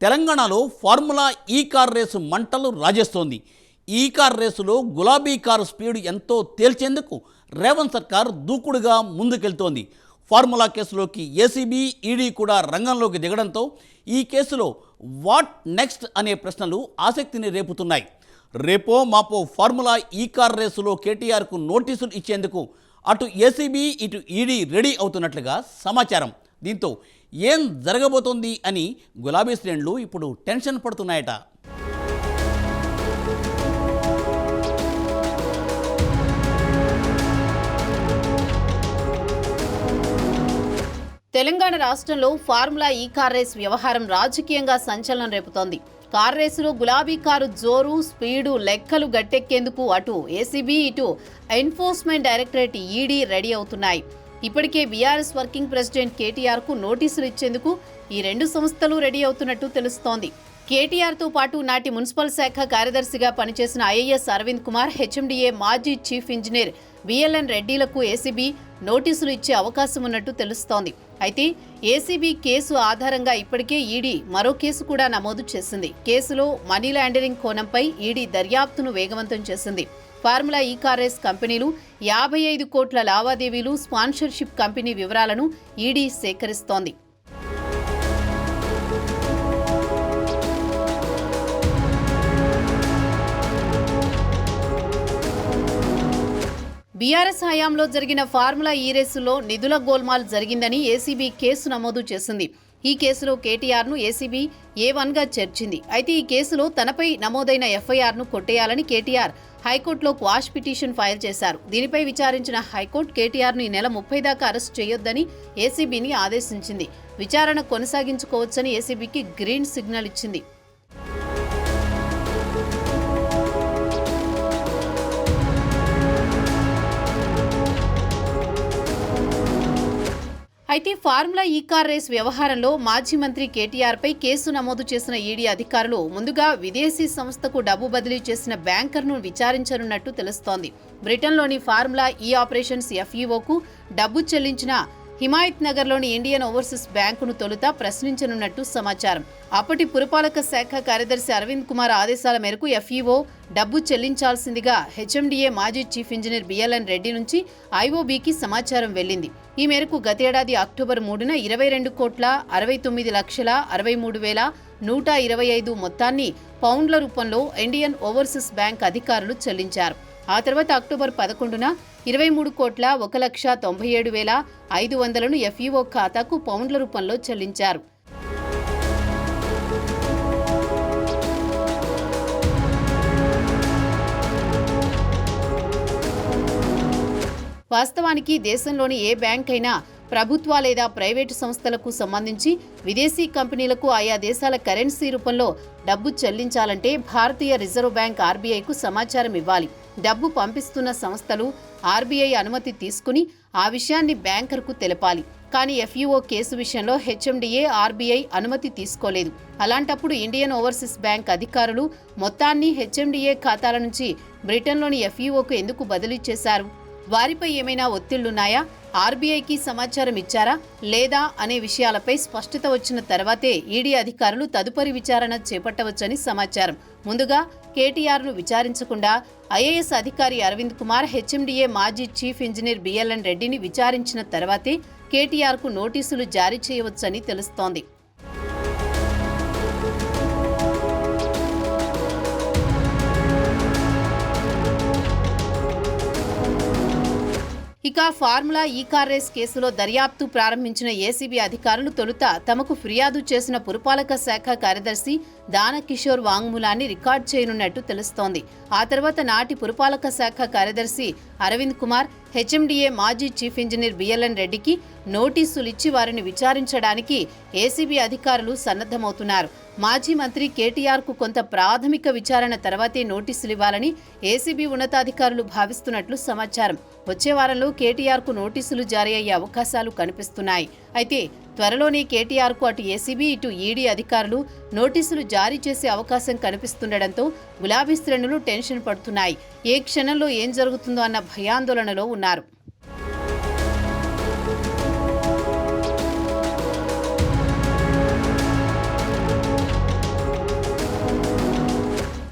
తెలంగాణలో ఫార్ములా ఈ car race మంటలు రాజేస్తోంది. ఈ కార్ రేసులో గులాబీ కారు స్పీడ్ ఎంతో తేల్చేందుకు రేవంత్ సర్కార్ దూకుడుగా ముందుకెళ్తోంది. ఫార్ములా కేసులోకి ఏసీబీ, ఈడీ కూడా రంగంలోకి దిగడంతో ఈ కేసులో వాట్ నెక్స్ట్ అనే ప్రశ్నలు ఆసక్తిని రేపుతున్నాయి. రేపో మాపో ఫార్ములా ఈ కార్ రేసులో కేటీఆర్కు నోటీసులు ఇచ్చేందుకు అటు ఏసీబీ, ఇటు ఈడీ రెడీ అవుతున్నట్లుగా సమాచారం. దీంతో ఏం జరగబోతోంది అని గులాబీ శ్రేణులు ఇప్పుడు టెన్షన్ పడుతున్నాయట. తెలంగాణ రాష్ట్రంలో ఫార్ములా ఈ కార్ రేస్ వ్యవహారం రాజకీయంగా సంచలనం రేపుతోంది. కార్ రేసులో గులాబీ కారు జోరు, స్పీడు, లెక్కలు గట్టెక్కేందుకు అటు ఏసీబీ, ఇటు ఎన్ఫోర్స్మెంట్ డైరెక్టరేట్ ఈడీ రెడీ అవుతున్నాయి. ఇప్పటికే బీఆర్ఎస్ వర్కింగ్ ప్రెసిడెంట్ కేటీఆర్కు నోటీసులు ఇచ్చేందుకు ఈ రెండు సంస్థలు రెడీ అవుతున్నట్టు తెలుస్తోంది. కేటీఆర్తో పాటు నాటి మున్సిపల్ శాఖ కార్యదర్శిగా పనిచేసిన ఐఏఎస్ అరవింద్ కుమార్, హెచ్ఎండిఏ మాజీ చీఫ్ ఇంజనీర్ బిఎల్ఎన్ రెడ్డిలకు ఏసీబీ నోటీసులు ఇచ్చే అవకాశం ఉన్నట్టు తెలుస్తోంది. అయితే ఏసీబీ కేసు ఆధారంగా ఇప్పటికే ఈడీ మరో కేసు కూడా నమోదు చేసింది. కేసులో మనీ లాండరింగ్ కోణంపై ఈడీ దర్యాప్తును వేగవంతం చేసింది. ఫార్ములా ఈ కార్ రేస్ కంపెనీలు 55 కోట్ల లావాదేవీలు, స్పాన్సర్షిప్ కంపెనీ వివరాలను ఈడీ సేకరిస్తోంది. బీఆర్ఎస్ హయాంలో జరిగిన ఫార్ములా ఈ రేసులో నిధుల గోల్మాల్ జరిగిందని ఏసీబీ కేసు నమోదు చేసింది. ఈ కేసులో కేటీఆర్ను ఏసీబీ A1గా చేర్చింది. అయితే ఈ కేసులో తనపై నమోదైన ఎఫ్ఐఆర్ను కొట్టేయాలని కేటీఆర్ హైకోర్టులో క్వాష్ పిటిషన్ ఫైల్ చేశారు. దీనిపై విచారించిన హైకోర్టు కేటీఆర్ను ఈ నెల 30 దాకా అరెస్ట్ చేయొద్దని ఏసీబీని ఆదేశించింది. విచారణ కొనసాగించుకోవచ్చని ఏసీబీకి గ్రీన్ సిగ్నల్ ఇచ్చింది. అయితే ఫార్ములా ఈ కార్ రేస్ వ్యవహారంలో మాజీ మంత్రి కేటీఆర్పై కేసు నమోదు చేసిన ఈడీ అధికారులు ముందుగా విదేశీ సంస్థకు డబ్బు బదిలీ చేసిన బ్యాంకర్ను విచారించనున్నట్టు తెలుస్తోంది. బ్రిటన్లోని ఫార్ములా ఈ ఆపరేషన్స్ ఎఫ్ఈఓకు డబ్బు చెల్లించిన హిమాయత్ నగర్లోని ఇండియన్ ఓవర్సీస్ బ్యాంకును తొలుత ప్రశ్నించనున్నట్టు సమాచారం. అప్పటి పురపాలక శాఖ కార్యదర్శి అరవింద్ కుమార్ ఆదేశాల మేరకు ఎఫ్ఈఓ డబ్బు చెల్లించాల్సిందిగా హెచ్ఎండిఏ మాజీ చీఫ్ ఇంజనీర్ బిఎల్ఎన్ రెడ్డి నుంచి ఐఓబీకి సమాచారం వెళ్లింది. ఈ మేరకు గతేడాది అక్టోబర్ 3న 22,69,63,125 మొత్తాన్ని పౌండ్ల రూపంలో ఇండియన్ ఓవర్సీస్ బ్యాంక్ అధికారులు చెల్లించారు. ఆ తర్వాత అక్టోబర్ 11న 23,1,97,500ను ఎఫ్ఈఓ ఖాతాకు పౌండ్ల రూపంలో చెల్లించారు. వాస్తవానికి దేశంలోని ఏ బ్యాంక్ అయినా ప్రభుత్వ లేదా ప్రైవేటు సంస్థలకు సంబంధించి విదేశీ కంపెనీలకు ఆయా దేశాల కరెన్సీ రూపంలో డబ్బు చెల్లించాలంటే భారతీయ రిజర్వ్ బ్యాంక్ ఆర్బీఐకు సమాచారం ఇవ్వాలి. డబ్బు పంపిస్తున్న సంస్థలు ఆర్బీఐ అనుమతి తీసుకుని ఆ విషయాన్ని బ్యాంకర్కు తెలపాలి. కానీ ఎఫ్ఈఓ కేసు విషయంలో హెచ్ఎండిఏ, ఆర్బీఐ అనుమతి తీసుకోలేదు. అలాంటప్పుడు ఇండియన్ ఓవర్సీస్ బ్యాంక్ అధికారులు మొత్తాన్ని హెచ్ఎండిఏ ఖాతాల నుంచి బ్రిటన్లోని ఎఫ్ఈఓకు ఎందుకు బదిలీ చేశారు? వారిపై ఏమైనా ఒత్తిళ్లున్నాయా? ఆర్బీఐకి సమాచారం ఇచ్చారా లేదా అనే విషయాలపై స్పష్టత వచ్చిన తర్వాతే ఈడీ అధికారులు తదుపరి విచారణ చేపట్టవచ్చని సమాచారం. ముందుగా కేటీఆర్ను విచారించకుండా ఐఏఎస్ అధికారి అరవింద్ కుమార్, హెచ్ఎండిఏ మాజీ చీఫ్ ఇంజనీర్ బిఎల్ఎన్ రెడ్డిని విచారించిన తర్వాతే కేటీఆర్కు నోటీసులు జారీ చేయవచ్చని తెలుస్తోంది. ఇక ఫార్ములా ఈ కార్ రేస్ కేసులో దర్యాప్తు ప్రారంభించిన ఏసీబీ అధికారులు తొలుత తమకు ఫిర్యాదు చేసిన పురపాలక శాఖ కార్యదర్శి దానకిషోర్ వాంగ్మూలాన్ని రికార్డ్ చేయనున్నట్టు తెలుస్తోంది. ఆ తర్వాత నాటి పురపాలక శాఖ కార్యదర్శి అరవింద్ కుమార్, హెచ్ఎండిఏ మాజీ చీఫ్ ఇంజనీర్ బిఎల్ఎన్ రెడ్డికి నోటీసులిచ్చి వారిని విచారించడానికి ఏసీబీ అధికారులు సన్నద్ధమవుతున్నారు. మాజీ మంత్రి కేటీఆర్కు కొంత ప్రాథమిక విచారణ తర్వాతే నోటీసులు ఇవ్వాలని ఏసీబీ ఉన్నతాధికారులు భావిస్తున్నట్లు సమాచారం. వచ్చే వారంలో కేటీఆర్కు నోటీసులు జారీ అయ్యే అవకాశాలు కనిపిస్తున్నాయి. అయితే త్వరలోనే కేటీఆర్కు అటు ఏసీబీ, ఇటు ఈడీ అధికారులు నోటీసులు జారీ చేసే అవకాశం కనిపిస్తుండటంతో గులాబీ శ్రేణులు టెన్షన్ పడుతున్నాయి. ఏ క్షణంలో ఏం జరుగుతుందో అన్న భయాందోళనలో ఉన్నారు.